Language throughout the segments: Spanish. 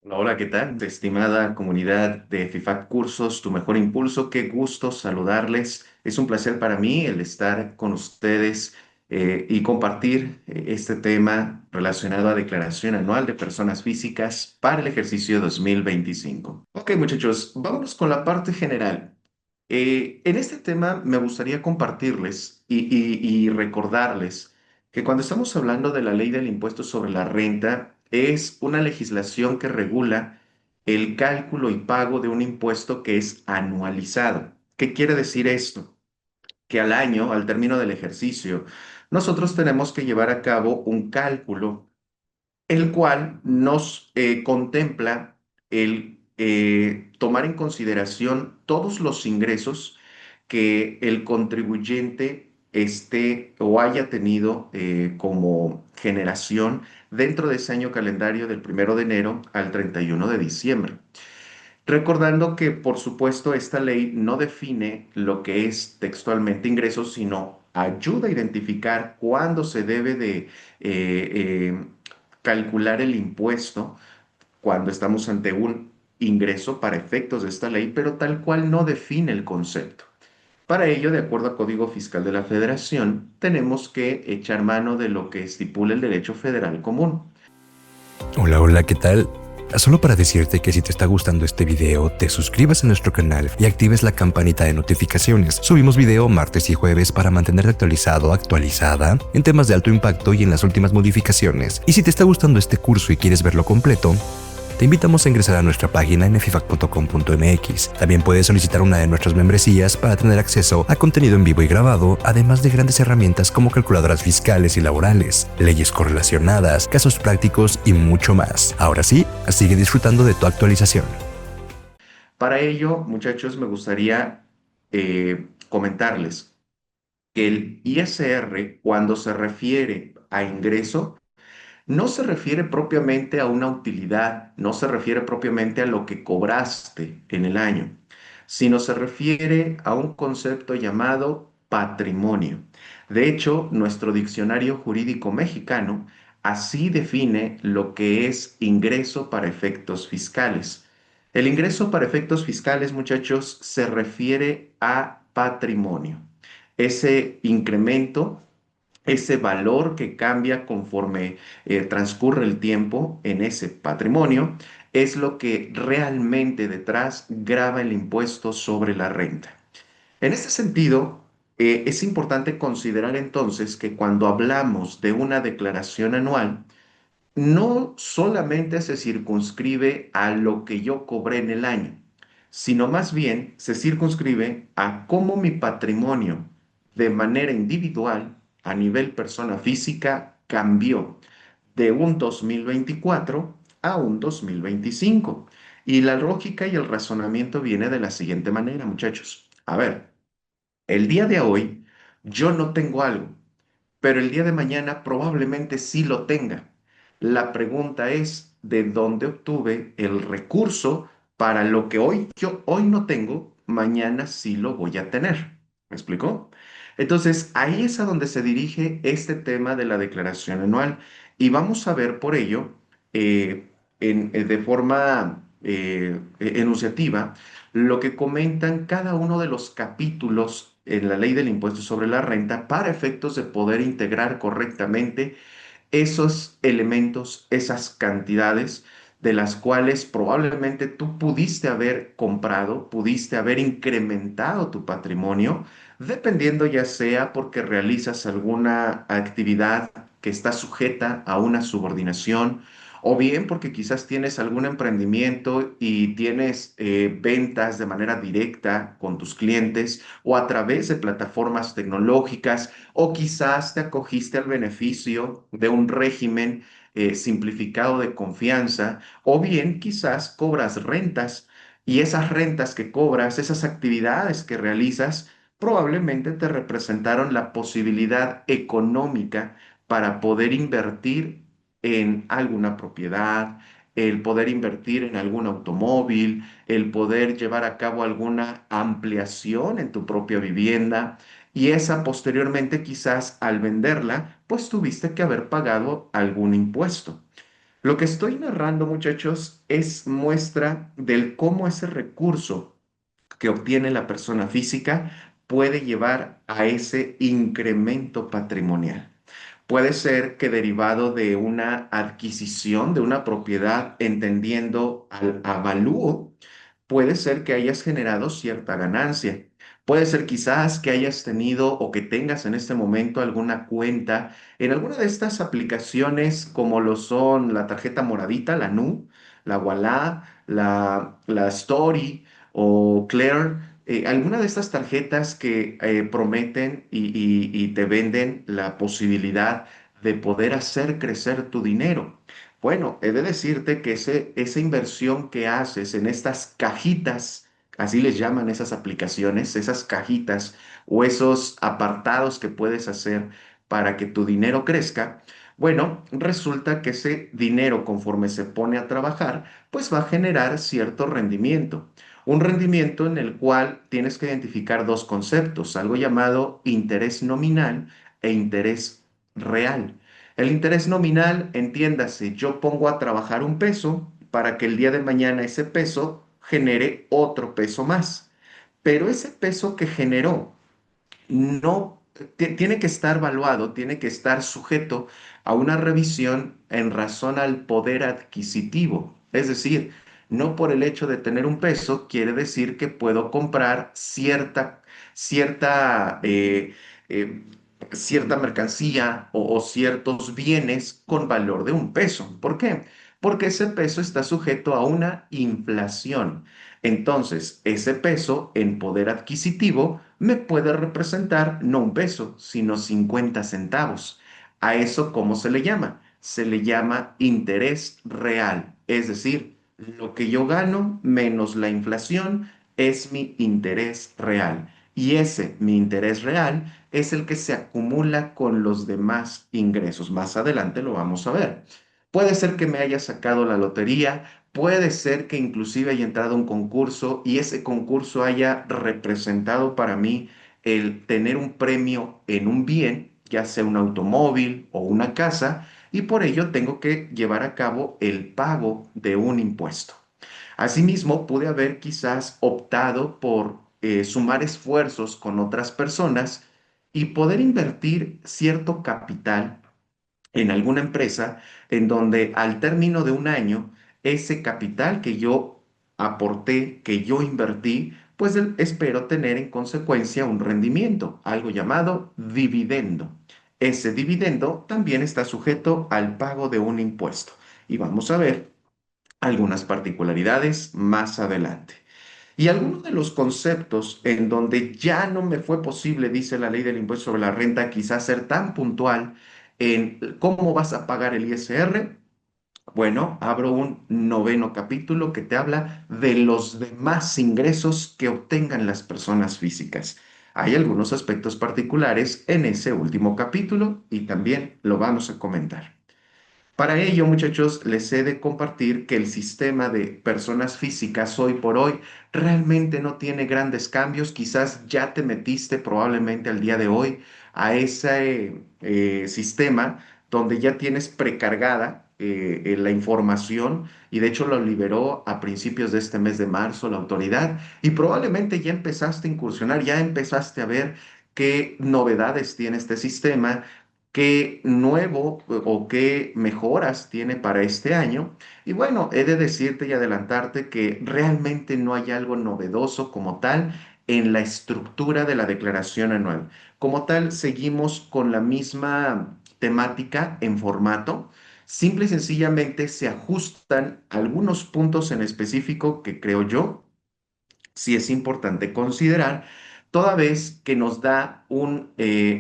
Hola, hola, ¿qué tal? Estimada comunidad de FIFAC Cursos, tu mejor impulso, qué gusto saludarles. Es un placer para mí el estar con ustedes y compartir este tema relacionado a declaración anual de personas físicas para el ejercicio 2025. Ok, muchachos, vámonos con la parte general. En este tema me gustaría compartirles y recordarles que cuando estamos hablando de la ley del impuesto sobre la renta, es una legislación que regula el cálculo y pago de un impuesto que es anualizado. ¿Qué quiere decir esto? Que al año, al término del ejercicio, nosotros tenemos que llevar a cabo un cálculo el cual nos contempla el tomar en consideración todos los ingresos que el contribuyente esté o haya tenido como generación dentro de ese año calendario del 1 de enero al 31 de diciembre. Recordando que, por supuesto, esta ley no define lo que es textualmente ingresos, sino ayuda a identificar cuándo se debe de calcular el impuesto cuando estamos ante un ingreso para efectos de esta ley, pero tal cual no define el concepto. Para ello, de acuerdo al Código Fiscal de la Federación, tenemos que echar mano de lo que estipula el derecho federal común. Hola, hola, ¿qué tal? Solo para decirte que si te está gustando este video, te suscribas a nuestro canal y actives la campanita de notificaciones. Subimos video martes y jueves para mantenerte actualizado, actualizada en temas de alto impacto y en las últimas modificaciones. Y si te está gustando este curso y quieres verlo completo, te invitamos a ingresar a nuestra página en fifac.com.mx. También puedes solicitar una de nuestras membresías para tener acceso a contenido en vivo y grabado, además de grandes herramientas como calculadoras fiscales y laborales, leyes correlacionadas, casos prácticos y mucho más. Ahora sí, sigue disfrutando de tu actualización. Para ello, muchachos, me gustaría comentarles que el ISR, cuando se refiere a ingreso, no se refiere propiamente a una utilidad, no se refiere propiamente a lo que cobraste en el año, sino se refiere a un concepto llamado patrimonio. De hecho, nuestro diccionario jurídico mexicano así define lo que es ingreso para efectos fiscales. El ingreso para efectos fiscales, muchachos, se refiere a patrimonio. Ese incremento, ese valor que cambia conforme transcurre el tiempo en ese patrimonio, es lo que realmente detrás grava el impuesto sobre la renta. En este sentido, es importante considerar entonces que cuando hablamos de una declaración anual, no solamente se circunscribe a lo que yo cobré en el año, sino más bien se circunscribe a cómo mi patrimonio de manera individual, a nivel persona física, cambió de un 2024 a un 2025. Y la lógica y el razonamiento viene de la siguiente manera, muchachos. A ver, el día de hoy yo no tengo algo, pero el día de mañana probablemente sí lo tenga. La pregunta es, ¿de dónde obtuve el recurso para lo que hoy no tengo, mañana sí lo voy a tener? ¿Me explicó? Entonces, ahí es a donde se dirige este tema de la declaración anual y vamos a ver por ello, de forma enunciativa, lo que comentan cada uno de los capítulos en la ley del impuesto sobre la renta para efectos de poder integrar correctamente esos elementos, esas cantidades de las cuales probablemente tú pudiste haber comprado, pudiste haber incrementado tu patrimonio, dependiendo ya sea porque realizas alguna actividad que está sujeta a una subordinación, o bien porque quizás tienes algún emprendimiento y tienes ventas de manera directa con tus clientes o a través de plataformas tecnológicas, o quizás te acogiste al beneficio de un régimen simplificado de confianza, o bien quizás cobras rentas y esas rentas que cobras, esas actividades que realizas, probablemente te representaron la posibilidad económica para poder invertir en alguna propiedad, el poder invertir en algún automóvil, el poder llevar a cabo alguna ampliación en tu propia vivienda. Y esa posteriormente quizás al venderla, pues tuviste que haber pagado algún impuesto. Lo que estoy narrando, muchachos, es muestra del cómo ese recurso que obtiene la persona física puede llevar a ese incremento patrimonial. Puede ser que derivado de una adquisición de una propiedad, entendiendo al avalúo, puede ser que hayas generado cierta ganancia. Puede ser quizás que hayas tenido o que tengas en este momento alguna cuenta en alguna de estas aplicaciones como lo son la tarjeta moradita, la Nu, la Walla, la Story o Claire, alguna de estas tarjetas que prometen y te venden la posibilidad de poder hacer crecer tu dinero. Bueno, he de decirte que esa inversión que haces en estas cajitas, así les llaman esas aplicaciones, esas cajitas o esos apartados que puedes hacer para que tu dinero crezca, bueno, resulta que ese dinero conforme se pone a trabajar, pues va a generar cierto rendimiento. Un rendimiento en el cual tienes que identificar dos conceptos, algo llamado interés nominal e interés real. El interés nominal, entiéndase, yo pongo a trabajar un peso para que el día de mañana ese peso genere otro peso más. Pero ese peso que generó no tiene que estar valuado, tiene que estar sujeto a una revisión en razón al poder adquisitivo. Es decir, no por el hecho de tener un peso quiere decir que puedo comprar cierta, eh, cierta mercancía o ciertos bienes con valor de un peso. ¿Por qué? Porque ese peso está sujeto a una inflación. Entonces, ese peso en poder adquisitivo me puede representar no un peso, sino 50 centavos. ¿A eso cómo se le llama? Se le llama interés real, es decir, lo que yo gano menos la inflación es mi interés real. Y ese, mi interés real, es el que se acumula con los demás ingresos. Más adelante lo vamos a ver. Puede ser que me haya sacado la lotería, puede ser que inclusive haya entrado a un concurso y ese concurso haya representado para mí el tener un premio en un bien, ya sea un automóvil o una casa, y por ello tengo que llevar a cabo el pago de un impuesto. Asimismo, pude haber quizás optado por sumar esfuerzos con otras personas y poder invertir cierto capital en alguna empresa en donde al término de un año, ese capital que yo aporté, que yo invertí, pues espero tener en consecuencia un rendimiento, algo llamado dividendo. Ese dividendo también está sujeto al pago de un impuesto. Y vamos a ver algunas particularidades más adelante. Y algunos de los conceptos en donde ya no me fue posible, dice la ley del impuesto sobre la renta, quizás ser tan puntual en cómo vas a pagar el ISR. Bueno, abro un noveno capítulo que te habla de los demás ingresos que obtengan las personas físicas. Hay algunos aspectos particulares en ese último capítulo y también lo vamos a comentar. Para ello, muchachos, les he de compartir que el sistema de personas físicas hoy por hoy realmente no tiene grandes cambios. Quizás ya te metiste probablemente al día de hoy a ese sistema donde ya tienes precargada la información y de hecho lo liberó a principios de este mes de marzo la autoridad y probablemente ya empezaste a incursionar, ya empezaste a ver qué novedades tiene este sistema, qué nuevo o qué mejoras tiene para este año. Y bueno, he de decirte y adelantarte que realmente no hay algo novedoso como tal en la estructura de la declaración anual. Como tal, seguimos con la misma temática en formato. Simple y sencillamente se ajustan algunos puntos en específico que creo yo sí es importante considerar, toda vez que nos da un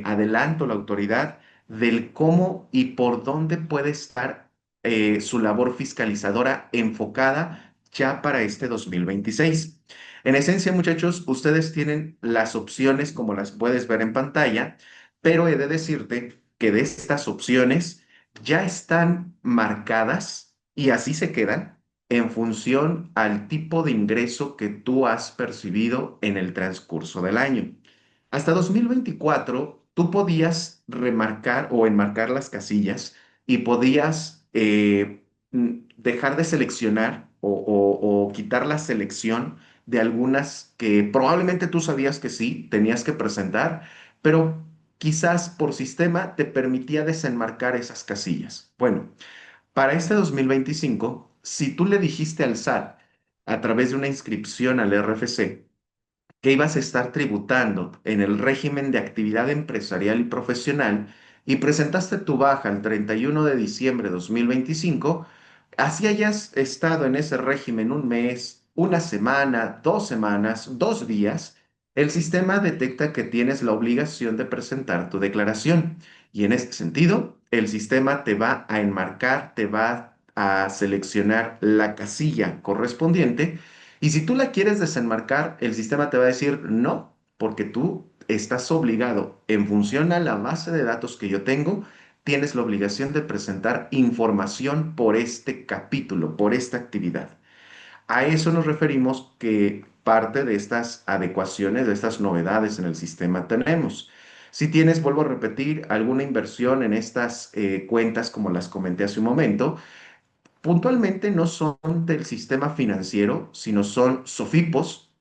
adelanto la autoridad del cómo y por dónde puede estar su labor fiscalizadora enfocada ya para este 2026. En esencia, muchachos, ustedes tienen las opciones como las puedes ver en pantalla, pero he de decirte que de estas opciones ya están marcadas y así se quedan en función al tipo de ingreso que tú has percibido en el transcurso del año. Hasta 2024, tú podías remarcar o enmarcar las casillas y podías dejar de seleccionar o quitar la selección de algunas que probablemente tú sabías que sí, tenías que presentar, pero quizás por sistema te permitía desenmarcar esas casillas. Bueno, para este 2025, si tú le dijiste al SAT a través de una inscripción al RFC, que ibas a estar tributando en el régimen de actividad empresarial y profesional y presentaste tu baja el 31 de diciembre de 2025, así hayas estado en ese régimen un mes, una semana, 2 semanas, 2 días, el sistema detecta que tienes la obligación de presentar tu declaración y en este sentido, el sistema te va a enmarcar, te va a seleccionar la casilla correspondiente y si tú la quieres desenmarcar, el sistema te va a decir no, porque tú estás obligado, en función a la base de datos que yo tengo, tienes la obligación de presentar información por este capítulo, por esta actividad. A eso nos referimos que parte de estas adecuaciones, de estas novedades en el sistema tenemos. Si tienes, vuelvo a repetir, alguna inversión en estas cuentas, como las comenté hace un momento, puntualmente no son del sistema financiero, sino son SOFIPOS.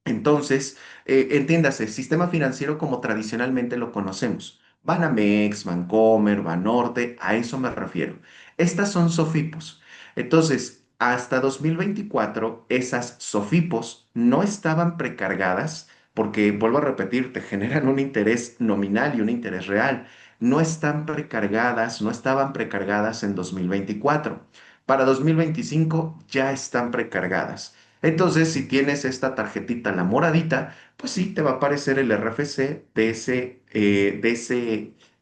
Entonces, entiéndase, sistema financiero como tradicionalmente lo conocemos. Banamex, Bancomer, Banorte, a eso me refiero. Estas son SOFIPOS. Entonces, hasta 2024, esas SOFIPOS no estaban precargadas porque, vuelvo a repetir, te generan un interés nominal y un interés real. No están precargadas, no estaban precargadas en 2024. Para 2025 ya están precargadas. Entonces, si tienes esta tarjetita, la moradita, pues sí, te va a aparecer el RFC de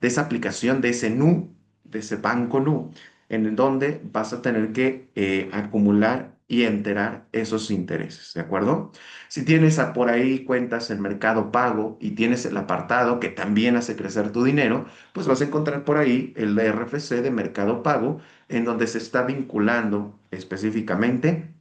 esa aplicación, de ese NU, de ese banco NU, en donde vas a tener que acumular y enterar esos intereses, ¿de acuerdo? Si tienes por ahí cuentas en Mercado Pago y tienes el apartado que también hace crecer tu dinero, pues vas a encontrar por ahí el RFC de Mercado Pago, en donde se está vinculando específicamente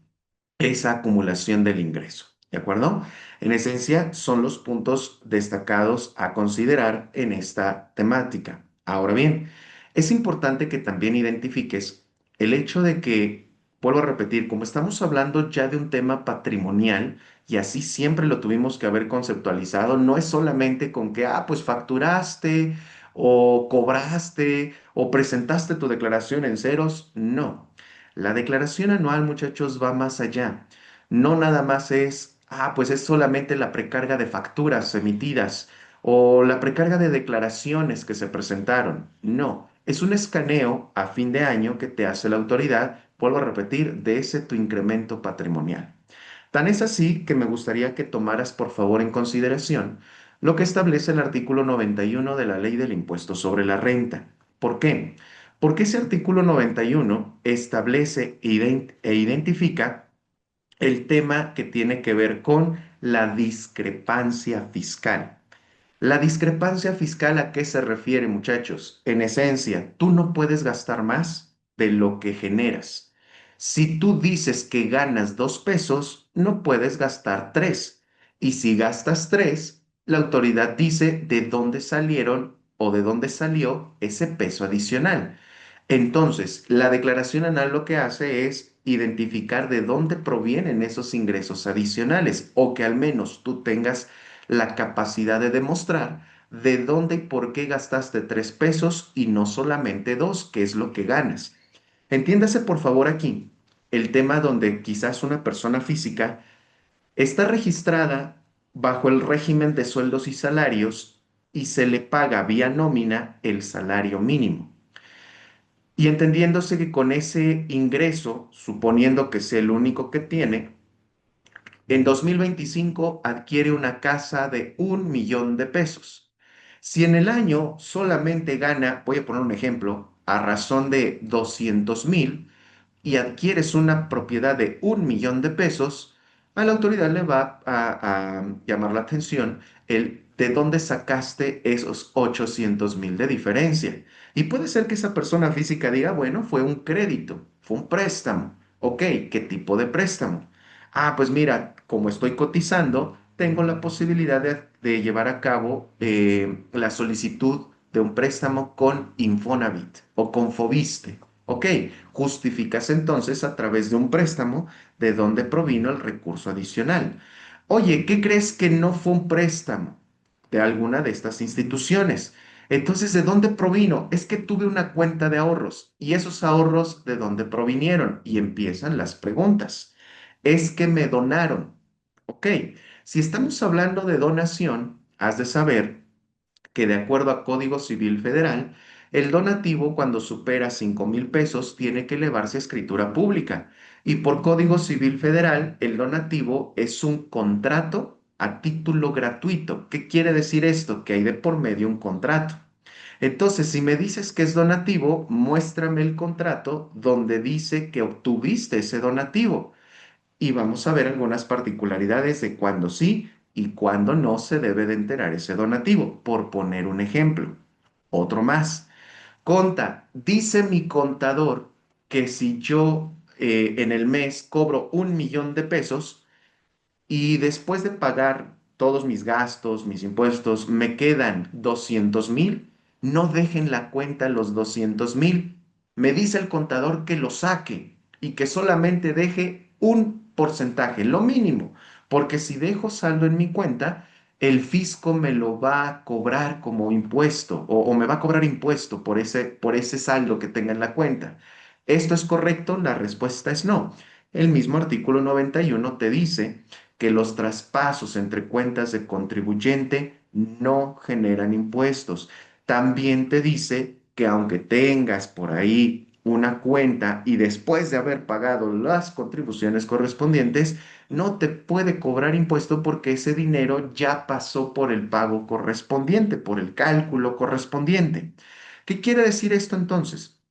esa acumulación del ingreso. ¿De acuerdo? En esencia, son los puntos destacados a considerar en esta temática. Ahora bien, es importante que también identifiques el hecho de que, vuelvo a repetir, como estamos hablando ya de un tema patrimonial, y así siempre lo tuvimos que haber conceptualizado, no es solamente con que, pues facturaste o cobraste o presentaste tu declaración en ceros, no. La declaración anual, muchachos, va más allá. No nada más es, pues es solamente la precarga de facturas emitidas o la precarga de declaraciones que se presentaron. No, es un escaneo a fin de año que te hace la autoridad, vuelvo a repetir, de ese tu incremento patrimonial. Tan es así que me gustaría que tomaras por favor en consideración lo que establece el artículo 91 de la Ley del Impuesto sobre la Renta. ¿Por qué? Porque ese artículo 91 establece e identifica el tema que tiene que ver con la discrepancia fiscal. La discrepancia fiscal, ¿a qué se refiere, muchachos? En esencia, tú no puedes gastar más de lo que generas. Si tú dices que ganas 2 pesos, no puedes gastar tres. Y si gastas tres, la autoridad dice de dónde salieron o de dónde salió ese peso adicional. Entonces, la declaración anual lo que hace es identificar de dónde provienen esos ingresos adicionales o que al menos tú tengas la capacidad de demostrar de dónde y por qué gastaste 3 pesos y no solamente dos, que es lo que ganas. Entiéndase por favor aquí el tema donde quizás una persona física está registrada bajo el régimen de sueldos y salarios y se le paga vía nómina el salario mínimo. Y entendiéndose que con ese ingreso, suponiendo que sea el único que tiene, en 2025 adquiere una casa de 1 millón de pesos. Si en el año solamente gana, voy a poner un ejemplo, a razón de 200,000 y adquieres una propiedad de 1 millón de pesos, a la autoridad le va a llamar la atención el de dónde sacaste esos 800,000 de diferencia. Y puede ser que esa persona física diga, bueno, fue un crédito, fue un préstamo. Ok, ¿qué tipo de préstamo? Pues mira, como estoy cotizando, tengo la posibilidad de llevar a cabo la solicitud de un préstamo con Infonavit o con Fobiste. Ok, justificas entonces a través de un préstamo de dónde provino el recurso adicional. Oye, ¿qué crees que no fue un préstamo de alguna de estas instituciones? Entonces, ¿de dónde provino? Es que tuve una cuenta de ahorros y esos ahorros, ¿de dónde provinieron? Y empiezan las preguntas. Es que me donaron. Ok, si estamos hablando de donación, has de saber que de acuerdo a Código Civil Federal, el donativo cuando supera 5,000 pesos tiene que elevarse a escritura pública. Y por Código Civil Federal, el donativo es un contrato a título gratuito. ¿Qué quiere decir esto? Que hay de por medio un contrato. Entonces, si me dices que es donativo, muéstrame el contrato donde dice que obtuviste ese donativo y vamos a ver algunas particularidades de cuándo sí y cuándo no se debe de enterar ese donativo, por poner un ejemplo. Otro más. Conta, dice mi contador que si yo en el mes cobro 1,000,000 de pesos, y después de pagar todos mis gastos, mis impuestos, me quedan 200,000, no dejen la cuenta los 200,000. Me dice el contador que lo saque y que solamente deje un porcentaje, lo mínimo, porque si dejo saldo en mi cuenta, el fisco me lo va a cobrar como impuesto o me va a cobrar impuesto por ese saldo que tenga en la cuenta. ¿Esto es correcto? La respuesta es no. El mismo artículo 91 te dice que los traspasos entre cuentas de contribuyente no generan impuestos. También te dice que aunque tengas por ahí una cuenta y después de haber pagado las contribuciones correspondientes, no te puede cobrar impuesto porque ese dinero ya pasó por el pago correspondiente, por el cálculo correspondiente. ¿Qué quiere decir esto entonces?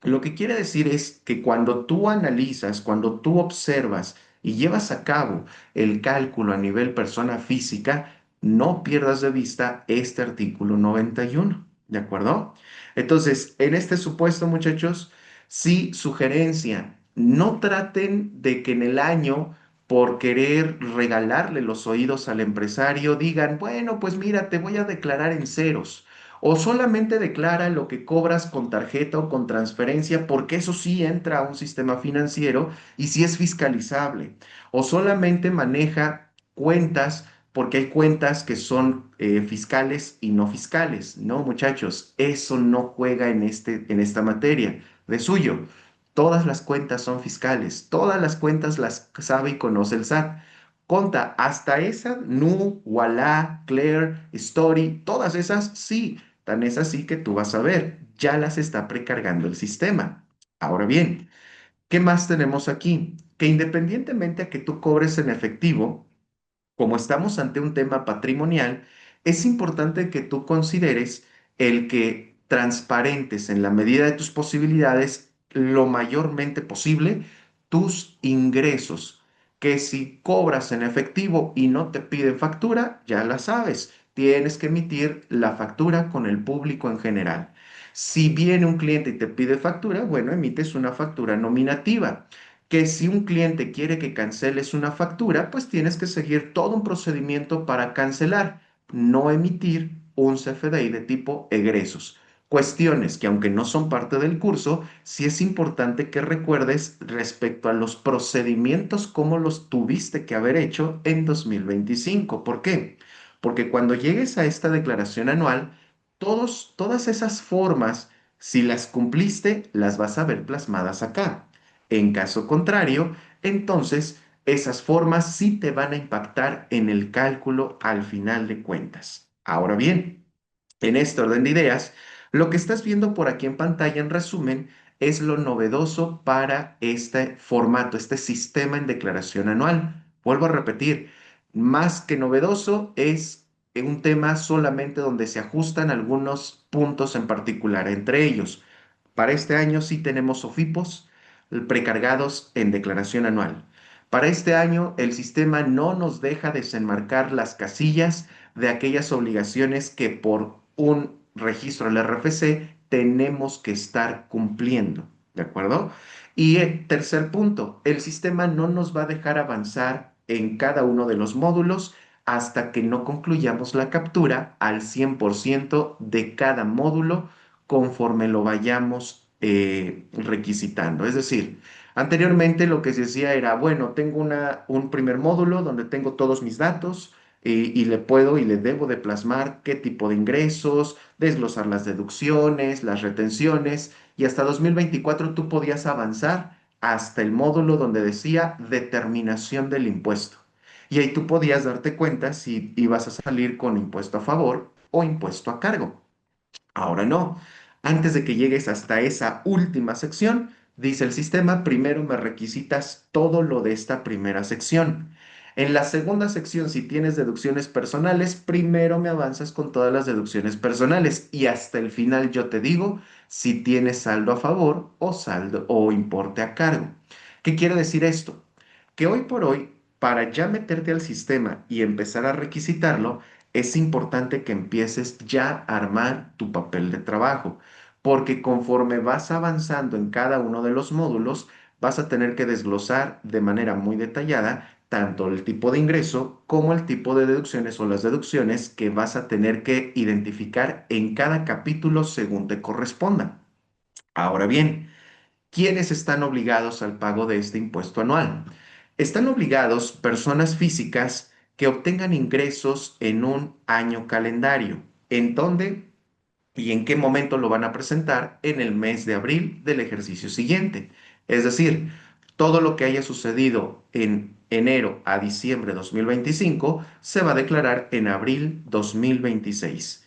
Lo que quiere decir es que cuando tú analizas, cuando tú observas y llevas a cabo el cálculo a nivel persona física, no pierdas de vista este artículo 91, ¿de acuerdo? Entonces, en este supuesto, muchachos, sí, sugerencia, no traten de que en el año, por querer regalarle los oídos al empresario, digan, bueno, pues mira, te voy a declarar en ceros. O solamente declara lo que cobras con tarjeta o con transferencia, porque eso sí entra a un sistema financiero y sí es fiscalizable. O solamente maneja cuentas, porque hay cuentas que son fiscales y no fiscales. No, muchachos, eso no juega en esta materia. De suyo, todas las cuentas son fiscales, todas las cuentas las sabe y conoce el SAT. Conta, hasta esa, Nu, Walla, Claire, Story, todas esas sí. Tan es así que tú vas a ver, ya las está precargando el sistema. Ahora bien, ¿qué más tenemos aquí? Que independientemente a que tú cobres en efectivo, como estamos ante un tema patrimonial, es importante que tú consideres el que transparentes en la medida de tus posibilidades lo mayormente posible tus ingresos, que si cobras en efectivo y no te piden factura, ya la sabes, tienes que emitir la factura con el público en general. Si viene un cliente y te pide factura, bueno, emites una factura nominativa que si un cliente quiere que canceles una factura, pues tienes que seguir todo un procedimiento para cancelar, no emitir un CFDI de tipo egresos. Cuestiones que aunque no son parte del curso, sí es importante que recuerdes respecto a los procedimientos como los tuviste que haber hecho en 2025. ¿Por qué? Porque cuando llegues a esta declaración anual, todas esas formas, si las cumpliste, las vas a ver plasmadas acá. En caso contrario, entonces esas formas sí te van a impactar en el cálculo al final de cuentas. Ahora bien, en este orden de ideas, lo que estás viendo por aquí en pantalla, en resumen, es lo novedoso para este formato, este sistema en declaración anual. Vuelvo a repetir, más que novedoso, es un tema solamente donde se ajustan algunos puntos en particular. Entre ellos, para este año sí tenemos OFIPOS precargados en declaración anual. Para este año, el sistema no nos deja desenmarcar las casillas de aquellas obligaciones que por un registro del RFC tenemos que estar cumpliendo, ¿de acuerdo? Y el tercer punto, el sistema no nos va a dejar avanzar en cada uno de los módulos hasta que no concluyamos la captura al 100% de cada módulo conforme lo vayamos requisitando. Es decir, anteriormente lo que se decía era, bueno, tengo un primer módulo donde tengo todos mis datos y le puedo y le debo de plasmar qué tipo de ingresos, desglosar las deducciones, las retenciones, y hasta 2024 tú podías avanzar hasta el módulo donde decía determinación del impuesto. Y ahí tú podías darte cuenta si ibas a salir con impuesto a favor o impuesto a cargo. Ahora no. Antes de que llegues hasta esa última sección, dice el sistema, primero me requisitas todo lo de esta primera sección. En la segunda sección, si tienes deducciones personales, primero me avanzas con todas las deducciones personales y hasta el final yo te digo si tienes saldo a favor o saldo o importe a cargo. ¿Qué quiere decir esto? Que hoy por hoy, para ya meterte al sistema y empezar a requisitarlo, es importante que empieces ya a armar tu papel de trabajo, porque conforme vas avanzando en cada uno de los módulos, vas a tener que desglosar de manera muy detallada tanto el tipo de ingreso como el tipo de deducciones o las deducciones que vas a tener que identificar en cada capítulo según te corresponda. Ahora bien, ¿quiénes están obligados al pago de este impuesto anual? Están obligados personas físicas que obtengan ingresos en un año calendario. ¿En dónde y en qué momento lo van a presentar? En el mes de abril del ejercicio siguiente. Es decir, todo lo que haya sucedido en enero a diciembre de 2025 se va a declarar en abril 2026.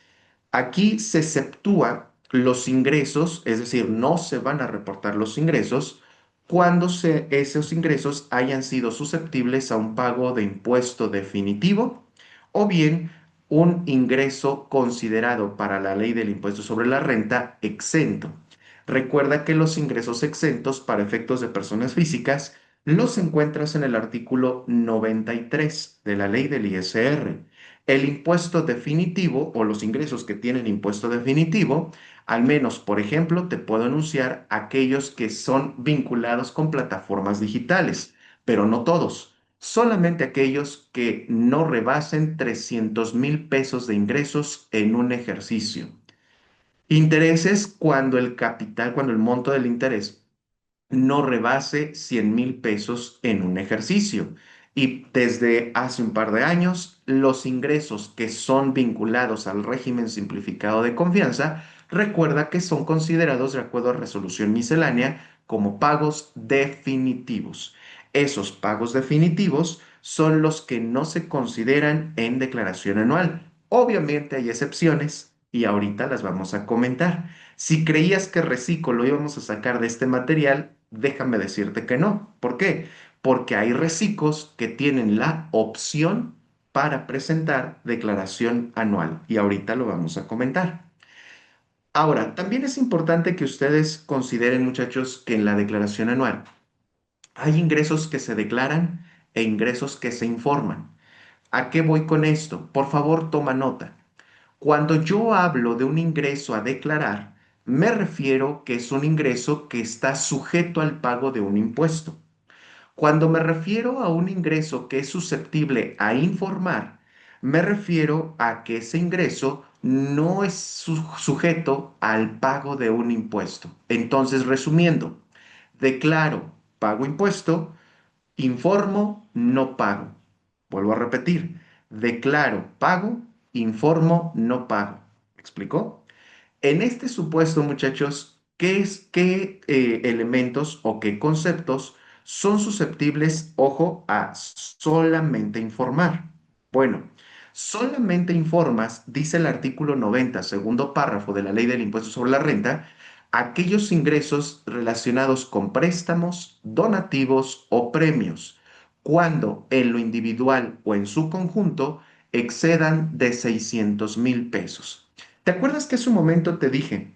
Aquí se exceptúa los ingresos, es decir, no se van a reportar los ingresos cuando esos ingresos hayan sido susceptibles a un pago de impuesto definitivo o bien un ingreso considerado para la ley del impuesto sobre la renta exento. Recuerda que los ingresos exentos para efectos de personas físicas los encuentras en el artículo 93 de la ley del ISR. El impuesto definitivo o los ingresos que tienen impuesto definitivo, al menos, por ejemplo, te puedo anunciar aquellos que son vinculados con plataformas digitales, pero no todos, solamente aquellos que no rebasen 300,000 pesos de ingresos en un ejercicio. Intereses cuando el capital, cuando el monto del interés no rebase 100,000 pesos en un ejercicio. Y desde hace un par de años, los ingresos que son vinculados al régimen simplificado de confianza, recuerda que son considerados de acuerdo a resolución miscelánea como pagos definitivos. Esos pagos definitivos son los que no se consideran en declaración anual. Obviamente hay excepciones y ahorita las vamos a comentar. Si creías que Reciclo lo íbamos a sacar de este material, déjame decirte que no. ¿Por qué? Porque hay reciclos que tienen la opción para presentar declaración anual y ahorita lo vamos a comentar. Ahora, también es importante que ustedes consideren, muchachos, que en la declaración anual hay ingresos que se declaran e ingresos que se informan. ¿A qué voy con esto? Por favor, toma nota. Cuando yo hablo de un ingreso a declarar, me refiero que es un ingreso que está sujeto al pago de un impuesto. Cuando me refiero a un ingreso que es susceptible a informar, me refiero a que ese ingreso no es sujeto al pago de un impuesto. Entonces, resumiendo, declaro, pago impuesto, informo, no pago. Vuelvo a repetir, declaro, pago, informo, no pago. ¿Me explicó? En este supuesto, muchachos, ¿qué elementos o qué conceptos son susceptibles, ojo, a solamente informar? Bueno, solamente informas, dice el artículo 90, segundo párrafo de la Ley del Impuesto sobre la Renta, aquellos ingresos relacionados con préstamos, donativos o premios, cuando en lo individual o en su conjunto excedan de 600,000 pesos. ¿Te acuerdas que hace un momento te dije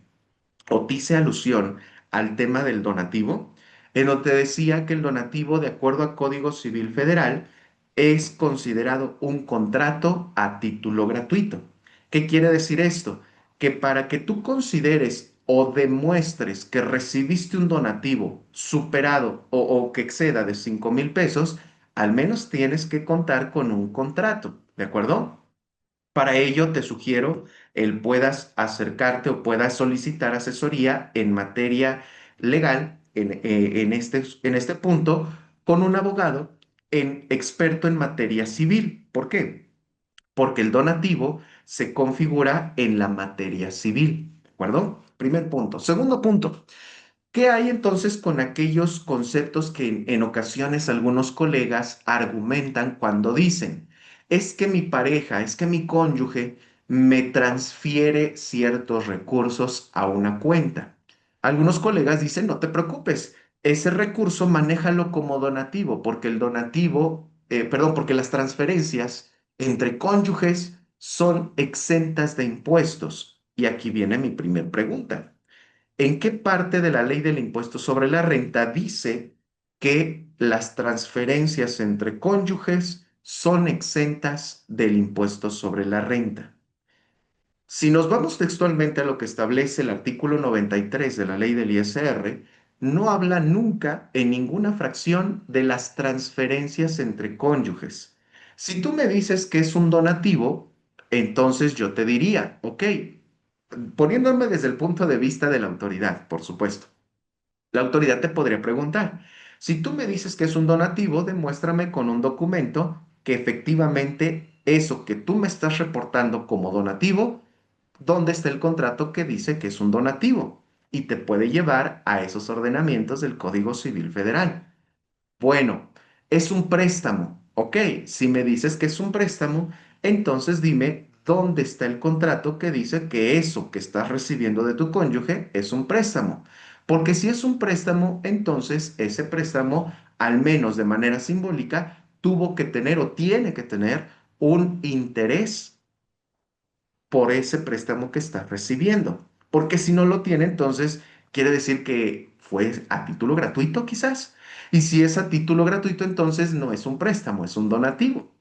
o te hice alusión al tema del donativo? En donde te decía que el donativo, de acuerdo a Código Civil Federal, es considerado un contrato a título gratuito. ¿Qué quiere decir esto? Que para que tú consideres o demuestres que recibiste un donativo superado o que exceda de 5,000 pesos, al menos tienes que contar con un contrato, ¿de acuerdo? Para ello, te sugiero el puedas acercarte o puedas solicitar asesoría en materia legal en este punto con un abogado experto en materia civil. ¿Por qué? Porque el donativo se configura en la materia civil. ¿De acuerdo? Primer punto. Segundo punto. ¿Qué hay entonces con aquellos conceptos que en ocasiones algunos colegas argumentan cuando dicen, es que mi pareja, es que mi cónyuge me transfiere ciertos recursos a una cuenta? Algunos colegas dicen, no te preocupes, ese recurso manéjalo como donativo, porque el donativo, perdón, porque las transferencias entre cónyuges son exentas de impuestos. Y aquí viene mi primer pregunta. ¿En qué parte de la ley del impuesto sobre la renta dice que las transferencias entre cónyuges son exentas del impuesto sobre la renta? Si nos vamos textualmente a lo que establece el artículo 93 de la ley del ISR, no habla nunca en ninguna fracción de las transferencias entre cónyuges. Si tú me dices que es un donativo, entonces yo te diría, ok, poniéndome desde el punto de vista de la autoridad, por supuesto. La autoridad te podría preguntar, si tú me dices que es un donativo, demuéstrame con un documento que efectivamente eso que tú me estás reportando como donativo, ¿dónde está el contrato que dice que es un donativo? Y te puede llevar a esos ordenamientos del Código Civil Federal. Bueno, es un préstamo. Ok, si me dices que es un préstamo, entonces dime dónde está el contrato que dice que eso que estás recibiendo de tu cónyuge es un préstamo. Porque si es un préstamo, entonces ese préstamo, al menos de manera simbólica, tuvo que tener o tiene que tener un interés por ese préstamo que estás recibiendo. Porque si no lo tiene, entonces quiere decir que fue a título gratuito quizás. Y si es a título gratuito, entonces no es un préstamo, es un donativo.